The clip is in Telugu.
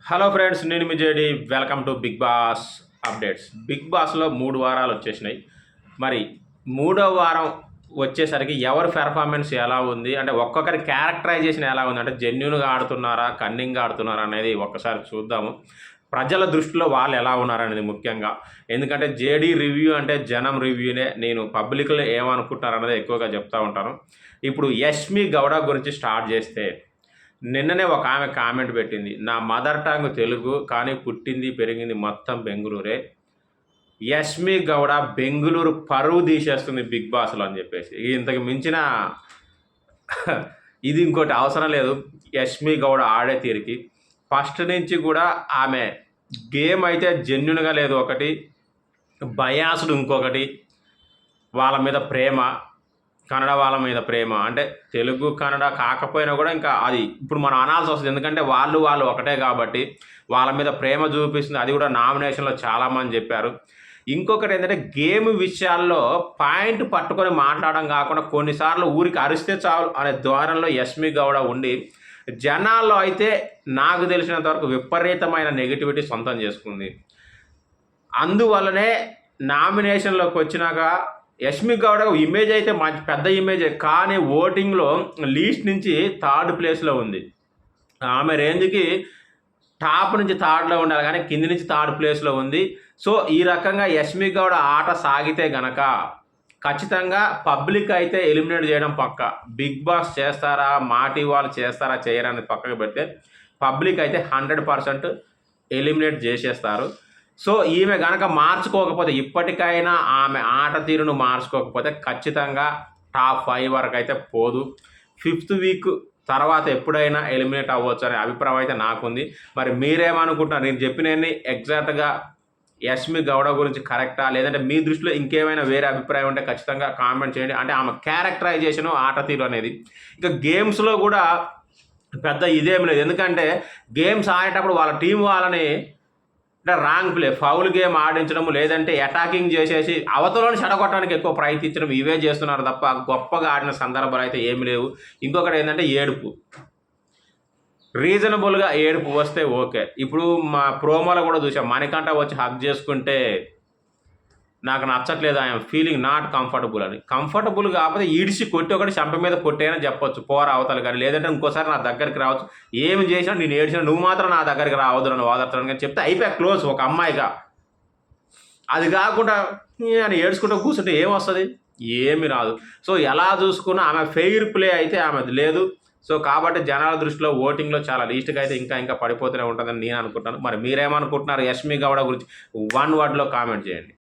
హలో ఫ్రెండ్స్, నేను మీ JD. Welcome to Bigg Boss updates. Bigg బాస్లో 3 వారాలు వచ్చేసినాయి. మరి మూడో వారం వచ్చేసరికి ఎవరి పెర్ఫార్మెన్స్ ఎలా ఉంది, అంటే ఒక్కొక్కరి క్యారెక్టరైజేషన్ ఎలా ఉంది, అంటే జెన్యూన్గా ఆడుతున్నారా, కన్నింగ్గా ఆడుతున్నారా అనేది ఒక్కసారి చూద్దాము. ప్రజల దృష్టిలో వాళ్ళు ఎలా ఉన్నారనేది ముఖ్యంగా. ఎందుకంటే జేడీ రివ్యూ అంటే జనం రివ్యూనే. నేను పబ్లిక్లో ఏమనుకుంటున్నారు అనేది ఎక్కువగా చెప్తూ ఉంటాను. ఇప్పుడు యష్మి గౌడ గురించి స్టార్ట్ చేస్తే, నిన్ననే ఒక ఆమె కామెంట్ పెట్టింది, నా మదర్ టంగ్ తెలుగు కానీ పుట్టింది పెరిగింది మొత్తం బెంగుళూరే. యష్మి గౌడ బెంగుళూరు పరువు తీసేస్తుంది బిగ్ బాస్లో అని చెప్పేసి. ఇంతకు మించిన ఇది ఇంకోటి అవసరం లేదు యష్మి గౌడ ఆడే తీరికి. ఫస్ట్ నుంచి కూడా ఆమె గేమ్ అయితే జెన్యున్గా లేదు ఒకటి, బయాస్డ్ ఇంకొకటి, వాళ్ళ మీద ప్రేమ, కన్నడ వాళ్ళ మీద ప్రేమ. అంటే తెలుగు కన్నడ కాకపోయినా కూడా ఇంకా అది ఇప్పుడు మనం అనాల్సి వస్తుంది, ఎందుకంటే వాళ్ళు ఒకటే కాబట్టి వాళ్ళ మీద ప్రేమ చూపిస్తుంది. అది కూడా నామినేషన్లో చాలామంది చెప్పారు. ఇంకొకటి ఏంటంటే గేమ్ విషయాల్లో పాయింట్ పట్టుకొని మాట్లాడడం కాకుండా కొన్నిసార్లు ఊరికి అరిస్తే చాలు అనే ధోరణిలో యష్మి గౌడ ఉండి జనాల్లో అయితే నాకు తెలిసినంత వరకు విపరీతమైన నెగిటివిటీ సొంతం చేసుకుంది. అందువల్లనే నామినేషన్లోకి వచ్చినాక యష్మి గౌడ ఇమేజ్ అయితే మంచి పెద్ద ఇమేజే, కానీ ఓటింగ్లో లీస్ట్ నుంచి 3rd ప్లేస్లో ఉంది. ఆమె రేంజ్కి టాప్ నుంచి 3ర్డ్లో ఉండాలి, కానీ కింది నుంచి 3rd ప్లేస్లో ఉంది. సో ఈ రకంగా యష్మి గౌడ ఆట సాగితే గనక ఖచ్చితంగా పబ్లిక్ అయితే ఎలిమినేట్ చేయడం పక్క. బిగ్ బాస్ చేస్తారా, మాటి వాళ్ళు చేస్తారా చేయరని పక్కకు పెడితే పబ్లిక్ అయితే 100% ఎలిమినేట్ చేసేస్తారు. సో ఈమె కనుక మార్చుకోకపోతే, ఇప్పటికైనా ఆమె ఆట తీరును మార్చుకోకపోతే ఖచ్చితంగా టాప్ 5 వరకు అయితే పోదు. 5th వీక్ తర్వాత ఎప్పుడైనా ఎలిమినేట్ అవ్వచ్చు అనే అభిప్రాయం అయితే నాకుంది. మరి మీరేమనుకుంటున్నారు? నేను చెప్పినవన్నీ ఎగ్జాక్ట్గా యష్మి గౌడ గురించి కరెక్టా, లేదంటే మీ దృష్టిలో ఇంకేమైనా వేరే అభిప్రాయం ఉంటే ఖచ్చితంగా కామెంట్ చేయండి. అంటే ఆమె క్యారెక్టరైజేషను, ఆట తీరు అనేది. ఇక గేమ్స్లో కూడా పెద్ద ఇదేం లేదు, ఎందుకంటే గేమ్స్ ఆడేటప్పుడు వాళ్ళ టీం వాళ్ళని అంటే రాంగ్ ప్లే, ఫౌల్ గేమ్ ఆడించడం, లేదంటే అటాకింగ్ చేసేసి అవతలని చెడగొట్టడానికి ఎక్కువ ప్రయత్నించడం, ఇవే చేస్తున్నారు తప్ప గొప్పగా ఆడిన సందర్భాలు అయితే ఏమి లేవు. ఇంకొకటి ఏంటంటే ఏడుపు, రీజనబుల్గా ఏడుపు వస్తే ఓకే. ఇప్పుడు మా ప్రోమోలో కూడా చూసాం, మణికంఠ వచ్చి హగ్ చేసుకుంటే నాకు నచ్చట్లేదు, ఐఎమ్ ఫీలింగ్ నాట్ కంఫర్టబుల్ అని. కంఫర్టబుల్ కాకపోతే ఈడిసి కొట్టి ఒకటి చంప మీద కొట్టేనని చెప్పొచ్చు, పోర అవతలు. కానీ లేదంటే ఇంకోసారి నా దగ్గరికి రావచ్చు, ఏమి చేసినా నేను ఏడ్చినా నువ్వు మాత్రం నా దగ్గరికి రావద్దు నన్ను వాదర్చడం కానీ చెప్తే అయిపోయా క్లోజ్ ఒక అమ్మాయిగా. అది కాకుండా అని ఏడ్చుకుంటూ కూర్చుంటే ఏమొస్తుంది? ఏమి రాదు. సో ఎలా చూసుకున్నా ఆమె ఫెయిర్ ప్లే అయితే ఆమెది లేదు. సో కాబట్టి జనాల దృష్టిలో ఓటింగ్లో చాలా లీస్ట్గా అయితే ఇంకా పడిపోతూనే ఉంటుందని నేను అనుకుంటున్నాను. మరి మీరేమనుకుంటున్నారు యష్మి గౌడ గురించి? 1 వర్డ్లో కామెంట్ చేయండి.